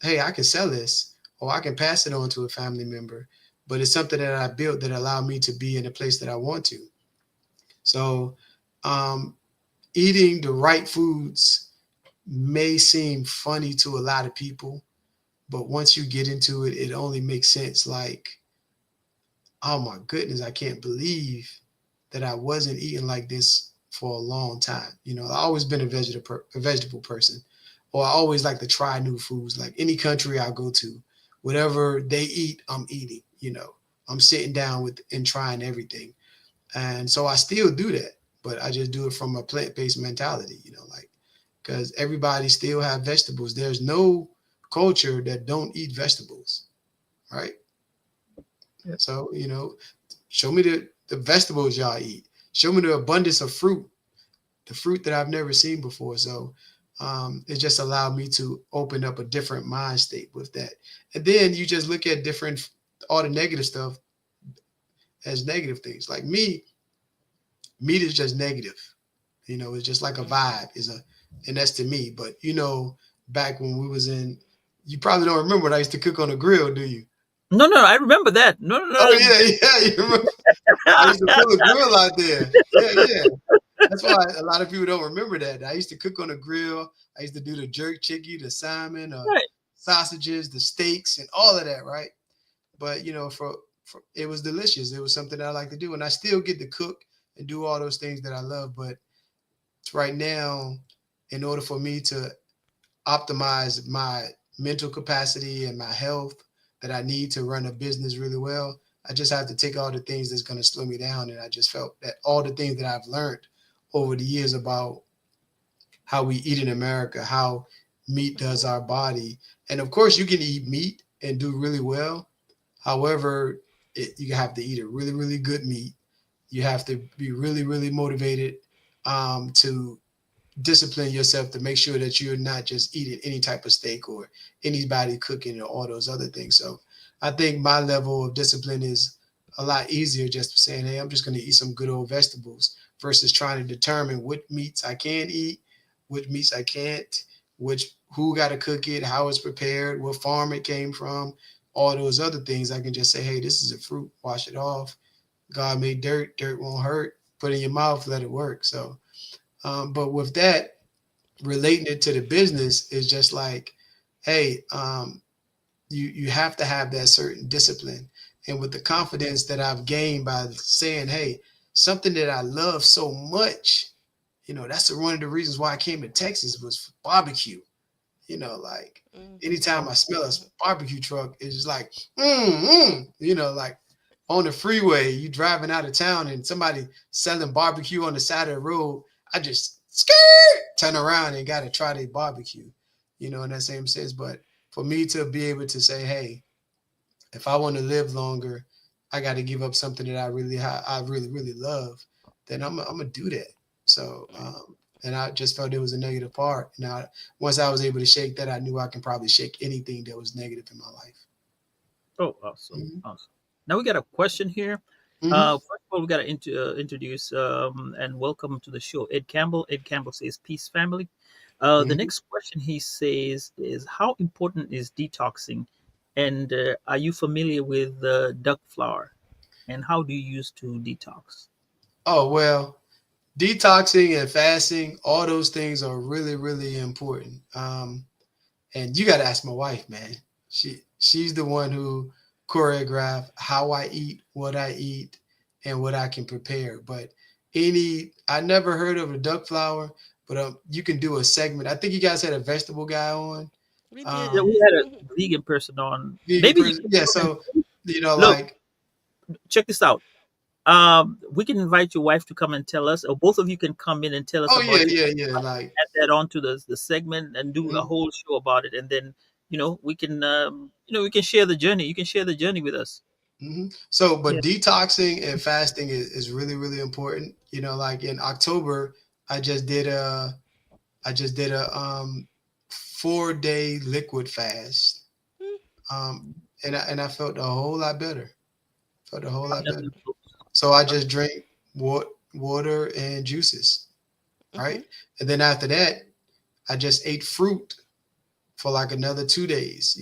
hey, I can sell this or I can pass it on to a family member. But it's something that I built that allowed me to be in the place that I want to. So um, eating the right foods may seem funny to a lot of people, but once you get into it, it only makes sense. Like, oh my goodness, I can't believe that I wasn't eating like this for a long time. I've always been a vegetable person, or I always like to try new foods. Like any country I go to, whatever they eat, I'm eating. I'm sitting down with and trying everything, and so I still do that, but I just do it from a plant-based mentality. Like because everybody still have vegetables. There's no culture that don't eat vegetables, right? yeah, So show me the vegetables y'all eat. Show me the abundance of fruit, the fruit that I've never seen before. So it just allowed me to open up a different mind state with that. And then you just look at all the negative stuff as negative things. Like meat is just negative. It's just like a vibe. And that's to me. But back when we was you probably don't remember what I used to cook on the grill, do you? no, no. I remember that. No, no, Oh no. yeah, yeah. You remember? I used to pull a grill out there. Yeah, yeah. That's why a lot of people don't remember that. I used to cook on a grill. I used to do the jerk chicken, the salmon, Right. sausages, the steaks, and all of that, right? But for it was delicious. It was something that I like to do, and I still get to cook and do all those things that I love. But right now, in order for me to optimize my mental capacity and my health that I need to run a business really well, I just have to take all the things that's going to slow me down. And I just felt that all the things that I've learned over the years about how we eat in America, how meat does our body. And of course, you can eat meat and do really well. However, you have to eat a really, really good meat. You have to be really, really motivated to discipline yourself to make sure that you're not just eating any type of steak or anybody cooking or all those other things. So I think my level of discipline is a lot easier just saying, hey, I'm just going to eat some good old vegetables versus trying to determine what meats I can eat, which meats I can't, which who got to cook it, how it's prepared, what farm it came from, all those other things. I can just say, hey, this is a fruit, wash it off. God made dirt, dirt won't hurt. Put it in your mouth, let it work. So but with that, relating it to the business is just like, hey, you have to have that certain discipline, and with the confidence that I've gained by saying, hey, something that I love so much, that's one of the reasons why I came to Texas was for barbecue. Like anytime I smell a barbecue truck, it's just like, like on the freeway, you driving out of town and somebody selling barbecue on the side of the road. I just turn around and got to try their barbecue, in that same sense. But for me to be able to say, hey, if I want to live longer, I got to give up something that I really, really, really love. Then I'm gonna do that. So, Right. and I just felt it was a negative part. Now, once I was able to shake that, I knew I can probably shake anything that was negative in my life. Oh, awesome, Hmm. awesome. Now we got a question here. Hmm. First of all, we got to introduce and welcome to the show Ed Campbell. Ed Campbell says, "Peace, family." The Hmm. next question he says is, "How important is detoxing? And are you familiar with duck flower? And how do you use to detox?" Oh, well, detoxing and fasting, all those things are really, really important. And you got to ask my wife, man. She's the one who choreographed how I eat, what I eat, and what I can prepare. But I never heard of a duck flower, but you can do a segment. I think you guys had a vegetable guy on, We Yeah, did. um, we had a vegan person on. vegan Maybe you person. can Yeah, come and so look. like, Check this out. We can invite your wife to come and tell us, or both of you can come in and tell us oh yeah, about your yeah, yeah, like, add that on to the segment and do a mhm, whole show about it, and then we can we can share the journey. You can share the journey with us. mhm. So, Yeah, but detoxing and fasting is really, really important. Like in October, I just did a I just did a 4-day liquid fast. Um, and I felt a whole lot better. Felt a whole lot yeah, better. So I uh, just drank water and juices, Hmm. right? And then after that, I just ate fruit for like another 2 days,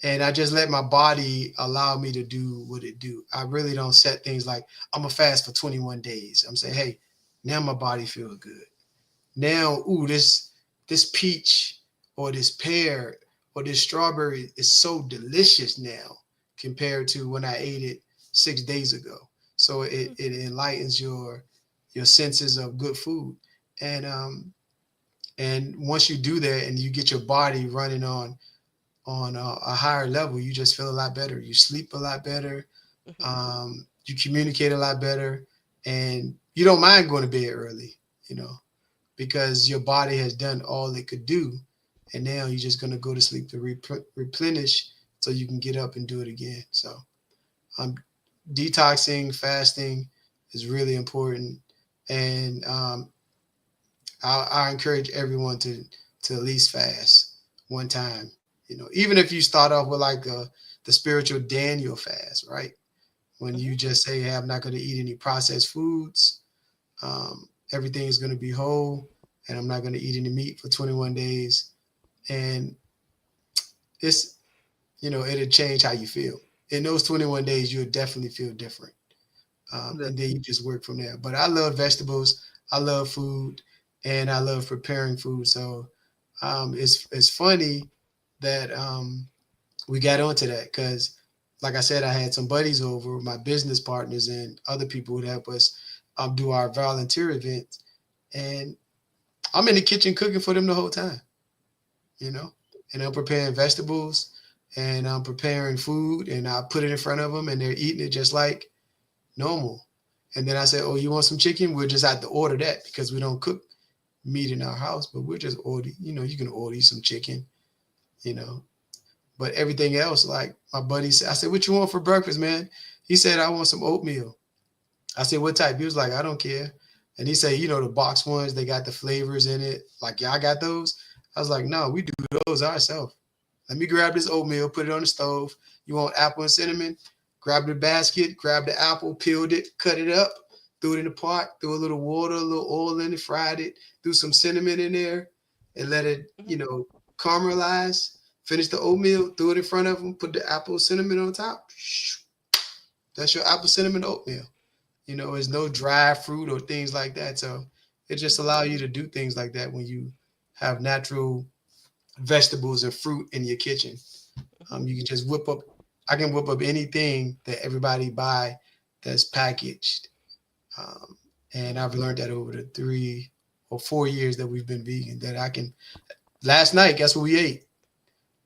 and I just let my body allow me to do what it do. I really don't set things like I'm gonna fast for 21 days. I'm saying, hey, now my body feels good. Now, ooh, this peach or this pear or this strawberry is so delicious now compared to when I ate it 6 days ago. So it enlightens your senses of good food. And once you do that and you get your body running on a higher level, you just feel a lot better. You sleep a lot better. Hmm. You communicate a lot better, and you don't mind going to bed early. You know, because your body has done all it could do, and now you're just going to go to sleep to replenish so you can get up and do it again. So um, detoxing, fasting is really important, and I encourage everyone to at least fast one time. Even if you start off with like the spiritual Daniel fast, right? When you Hmm. just say, "Hey, I'm not going to eat any processed foods. Everything is going to be whole, and I'm not going to eat any meat for 21 days." And it's it'll change how you feel. In those 21 days, you'll definitely feel different, the- and then you just work from there. But I love vegetables, I love food, and I love preparing food. So it's funny that we got onto that because, like I said, I had some buddies over, my business partners, and other people would help us do our volunteer events, and I'm in the kitchen cooking for them the whole time, you know, and I'm preparing vegetables and I'm preparing food and I put it in front of them and they're eating it just like normal. And then I said, "Oh, you want some chicken? We'll just have to order that because we don't cook meat in our house, but we'll just order, you can order you some chicken, you know." But everything else, like my buddy said, I said, "What you want for breakfast, man?" He said, "I want some oatmeal." I said, "What type?" He was like, "I don't care." And he said, "The box ones, they got the flavors in it. Like, y'all got those?" I was like, "No, we do those ourselves. Let me grab this oatmeal, put it on the stove. You want apple and cinnamon? Grab the basket, grab the apple, peeled it, cut it up, threw it in the pot, threw a little water, a little oil in it, fried it, threw some cinnamon in there, and let it, Hmm. caramelize. Finish the oatmeal, threw it in front of them, put the apple cinnamon on top. That's your apple cinnamon oatmeal. There's no dry fruit or things like that. So it just Hmm. allows you to do things like that when you have natural vegetables and fruit in your kitchen. Hmm. You can just whip up. I can whip up anything that everybody buy that's packaged, um, and I've learned that over the 3 or 4 years that we've been vegan. That I can. Last night, guess what we ate?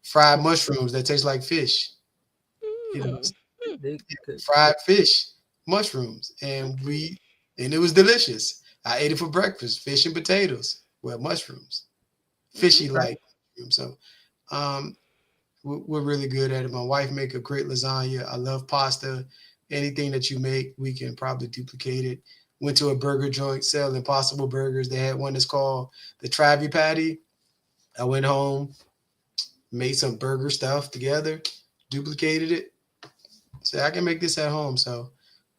Fried mushrooms that taste like fish. You know, Mm. Mm. fried fish, mushrooms, and it was delicious. I ate it for breakfast, fish and potatoes. Well, mushrooms, Mhm. fishy like mushrooms. So um, we're really good at it. My wife make a great lasagna. I love pasta. Anything that you make, we can probably duplicate it. Went to a burger joint, sell Impossible Burgers. They had one that's called the Travi Patty. I went home, made some burger stuff together, duplicated it. Said I can make this at home. So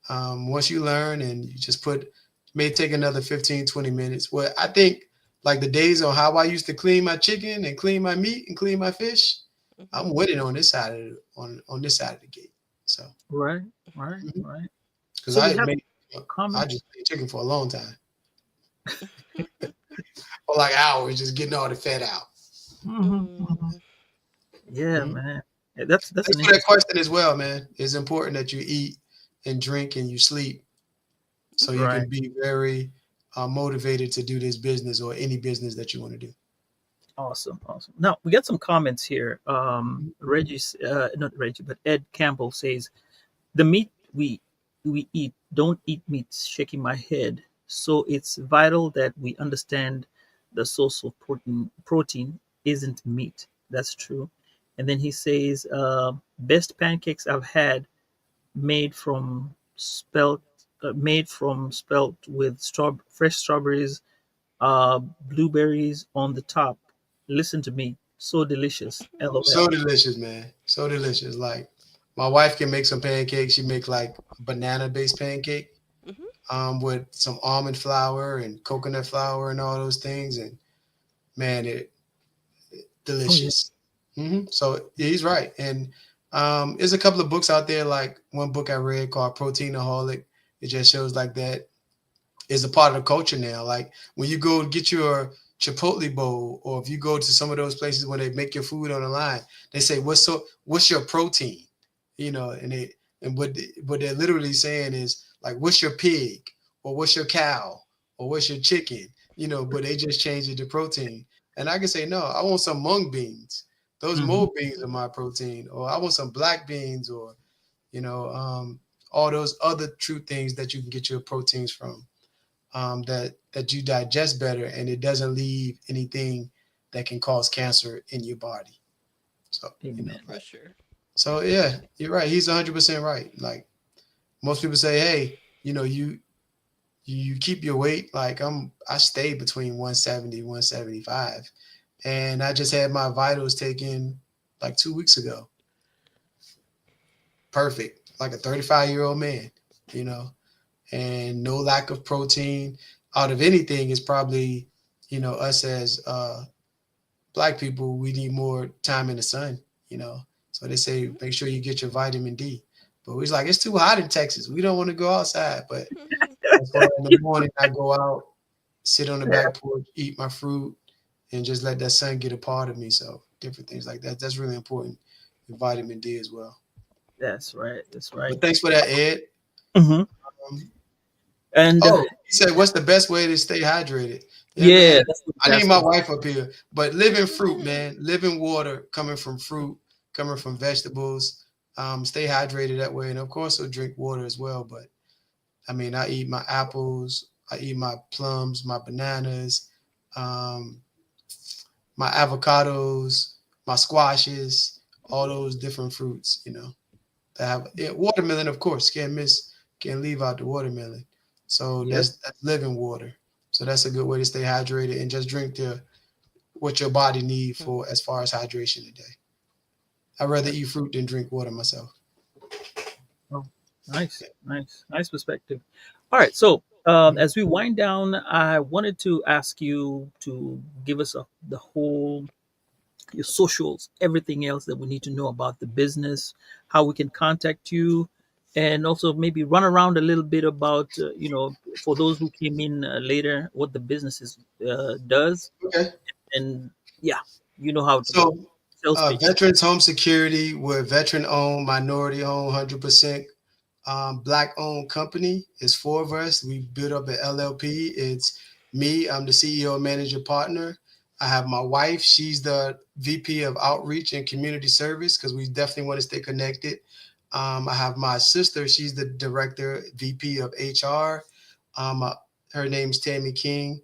once you learn and you just put, may take another 15, 20 minutes. Well, I think like the days on how I used to clean my chicken and clean my meat and clean my fish, Mhm. I'm winning on this side of on this side of the gate. So Right, right, mhm. right. Because So I we had have made, I comments. just ate chicken for a long time, for like hours, just getting all the fat out. Hmm, hmm. Mm. Yeah, Mhm. man. Yeah, that's Thanks an for that interesting. question as well, man. It's important that you eat and drink and you sleep so you Right. can be very motivated to do this business or any business that you want to do. Awesome, awesome. Now we got some comments here. Not Reggie, but Ed Campbell says the meat we eat don't eat meat. Shaking my head. So it's vital that we understand the source of protein. Protein isn't meat. That's true. And then he says, best pancakes I've had made from spelt made from spelt with fresh strawberries, blueberries on the top. Listen to me, so delicious. So LOL. delicious, man. So delicious. Like my wife can make some pancakes. She make like banana based pancake Mhm. with some almond flour and coconut flour and all those things. And man, it Oh yeah. delicious. So yeah, he's right. And there's a couple of books out there. Like one book I read called Proteinaholic. It just shows like that is a part of the culture now. Like when you go get your Chipotle bowl, or if you go to some of those places where they make your food on the line, they say, what's your protein?" And what they're literally saying is like, "What's your pig?" or "What's your cow?" or "What's your chicken?" But they just change it to protein. And I can say, no, I want some mung beans. Those Hmm. mung beans are my protein. Or I want some black beans, or you know, um, all those other true things that you can get your proteins from, that you digest better, and it doesn't leave anything that can cause cancer in your body. So Amen. For sure. so yeah, you're right. He's 100% right. Like most people say, hey, you keep your weight. Like I stay between 170, 175, and I just had my vitals taken like 2 weeks ago. Perfect, like a 35-year-old man, you know, and no lack of protein. Out of anything is probably, us as black people, we need more time in the sun, you know. So they say Mhm. make sure you get your vitamin D. But it's like it's too hot in Texas. We don't want to go outside. But that's why in the morning I go out, sit on the back porch, eat my fruit, and just let that sun get a part of me. So different things like that. That's really important. And vitamin D as well. That's right. That's right. But thanks for that, Ed. Hmm. Um, And oh, he said, "What's the best way to stay hydrated?" Yeah, yeah, man. that's what I he's need my asking. wife up here. But living fruit, Mhm. man. Living water coming from fruit, coming from vegetables. Stay hydrated that way, and of course, I'll drink water as well. But I mean, I eat my apples, I eat my plums, my bananas, um, my avocados, my squashes, all Mhm. those different fruits. That have, yeah, watermelon, of course, can't leave out the watermelon. So Yep. that's living water. So that's a good way to stay hydrated and just drink the what your body need Mhm. for as far as hydration today. I'd rather Yep. eat fruit than drink water myself. Oh, nice, nice, nice perspective. All right. So Mhm. as we wind down, I wanted to ask you to give us the whole your socials, everything else that we need to know about the business, how we can contact you, and also maybe run around a little bit about, for those who came in later, what the business does. Okay. And yeah, you know how to go. So, Sales pitch. Veterans Home Security, we're veteran owned, minority owned, 100% black owned company. It's four of us. We built up an LLP. It's me. I'm the CEO and manager partner. I have my wife. She's the VP of outreach and community service because we definitely want to stay connected. I have my sister. She's the director, VP of HR. Her name's Tammy King.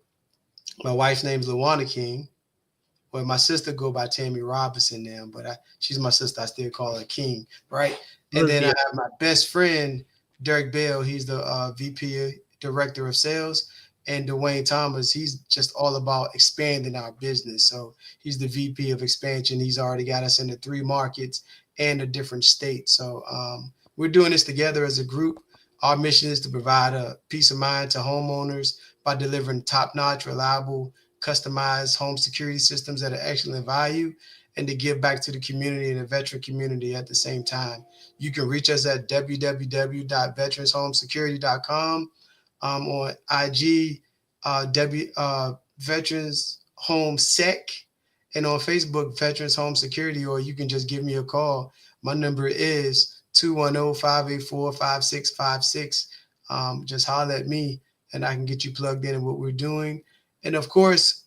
My wife's name's Luana King. Well, my sister go by Tammy Robinson now, but she's my sister. I still call her King, right? And Let's then I be have my best friend, Derek Bell. He's the VP director of sales. And Dwayne Thomas, he's just all about expanding our business. So he's the VP of expansion. He's already got us into 3 markets and a different state. So we're doing this together as a group. Our mission is to provide a peace of mind to homeowners by delivering top-notch, reliable, customized home security systems that are excellent value, and to give back to the community and the veteran community at the same time. You can reach us at www.veteranshomesecurity.com, on IG, Veterans Home Sec, and on Facebook, Veterans Home Security, or you can just give me a call. My number is 210-584-5656. Just holler at me and I can get you plugged in what we're doing. And of course,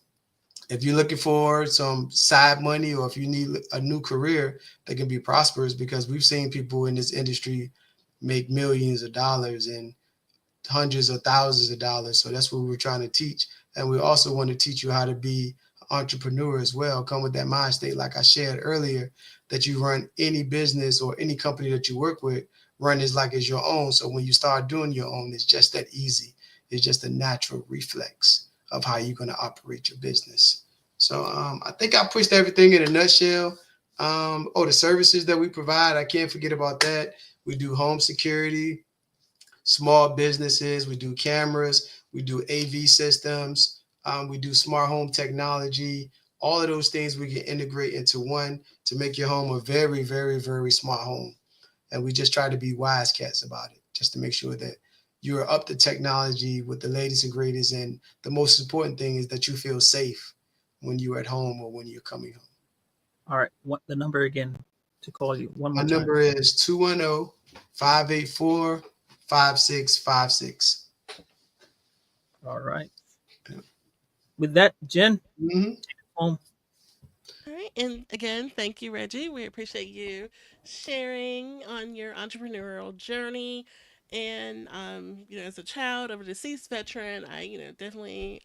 if you're looking for some side money or if you need a new career that can be prosperous, because we've seen people in this industry make millions of dollars and hundreds of thousands of dollars. So that's what we're trying to teach. And we also want to teach you how to be an entrepreneur as well. Come with that mind state, like I shared earlier, that you run any business or any company that you work with, run is like it's your own. So when you start doing your own, it's just that easy. It's just a natural reflex of how you're going to operate your business. So I think I pushed everything in a nutshell. The services that we provide, I can't forget about that. We do home security, small businesses. We do cameras. We do AV systems. We do smart home technology. All of those things we can integrate into one to make your home a very, very, very smart home. And we just try to be wise cats about it, just to make sure that you're up to technology with the latest and greatest. And the most important thing is that you feel safe when you're at home or when you're coming home. All right. What the number again to call you one My more time? number is 210-584-5656. All right. With that, Jen, Mm-hmm. home. All right. And again, thank you, Reggie. We appreciate you sharing on your entrepreneurial journey. And, as a child of a deceased veteran, I, definitely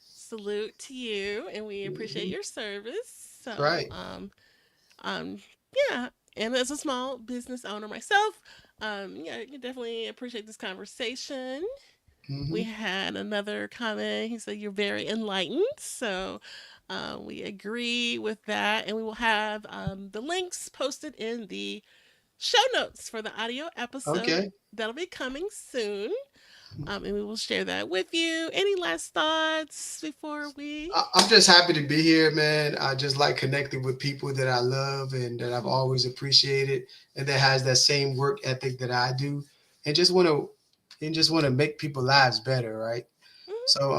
salute to you and we appreciate Mm-hmm. your service. So, Right. um, yeah. And as a small business owner myself, yeah, I can definitely appreciate this conversation. We Mm-hmm. had another comment. He said, "You're very enlightened." So we agree with that. And we will have the links posted in the show notes for the audio episode Okay. that'll be coming soon. And we will share that with you. Any last thoughts before we? I'm just happy to be here, man. I just like connecting with people that I love and that I've always appreciated, and that has that same work ethic that I do, and just want to make people lives better, right? Mhm. So,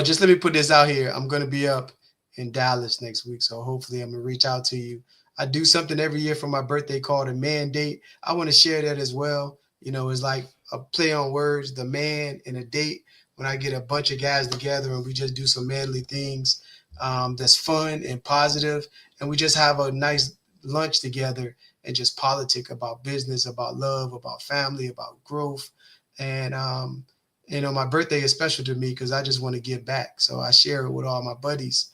just let me put this out here. I'm gonna be up in Dallas next week, so hopefully I'm gonna reach out to you. I do something every year for my birthday called a man date. I want to share that as well. It's like a play on words, the man and a date. When I get a bunch of guys together and we just do some manly things, that's fun and positive, and we just have a nice lunch together and just politic about business, about love, about family, about growth, and my birthday is special to me because I just want to give back. So I share it with all my buddies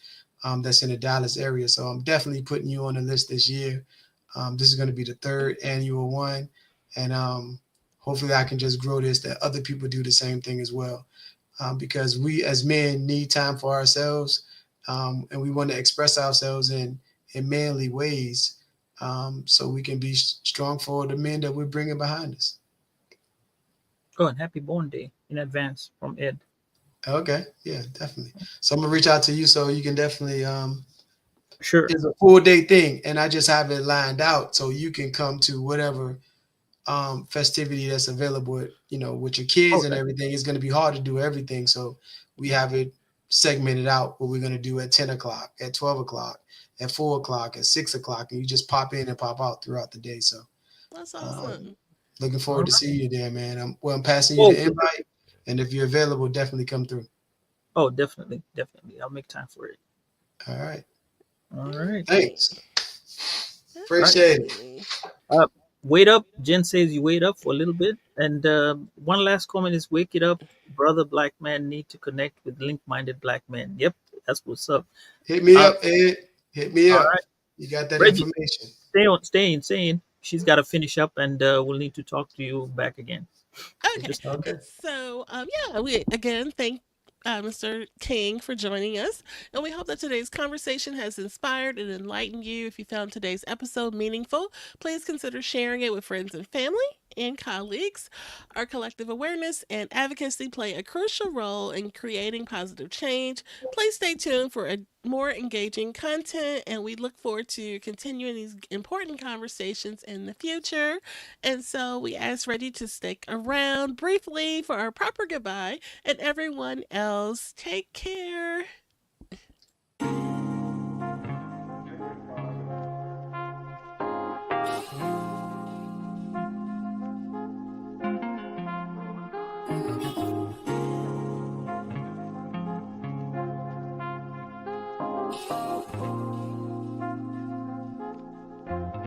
that's in the Dallas area. So I'm definitely putting you on the list this year. This is going to be the third annual one. And hopefully I can just grow this, that other people do the same thing as well. Because we as men need time for ourselves, and we want to express ourselves in manly ways, so we can be strong for the men that we're bringing behind us. Oh, and happy born day in advance from Ed. Okay, yeah, definitely. So I'm gonna reach out to you so you can definitely Sure. it's a full day thing and I just have it lined out so you can come to whatever festivity that's available, with your kids and Okay. everything. It's gonna be hard to do everything. So we have it segmented out what we're gonna do at 10 o'clock, at 12 o'clock, at 4 o'clock, at 6 o'clock, and you just pop in and pop out throughout the day. So That's um awesome. looking All forward to right. seeing you there, man. I'm passing you Oh, the for sure. invite, and if you're available, definitely come through. Oh, definitely, definitely. I'll make time for it. All right. All right. Thanks. All right. Appreciate it. Definitely. Uh, wait up. Jen says you wait up for a little bit. And one last comment is wake it up. Brother black man need to connect with link-minded black men. Yep, that's what's up. Hit me Uh, up, Ed. Hit me all up. right. You got that Reggie, information. stay on, staying. She's got to finish up and we'll need to talk to you back again. Okay. Okay. So, yeah, we again thank Mr. King for joining us. And we hope that today's conversation has inspired and enlightened you. If you found today's episode meaningful, please consider sharing it with friends and family and colleagues. Our collective awareness and advocacy play a crucial role in creating positive change. Please stay tuned for more engaging content, and we look forward to continuing these important conversations in the future. And so we ask Reggie to stick around briefly for our proper goodbye, and everyone else, take care.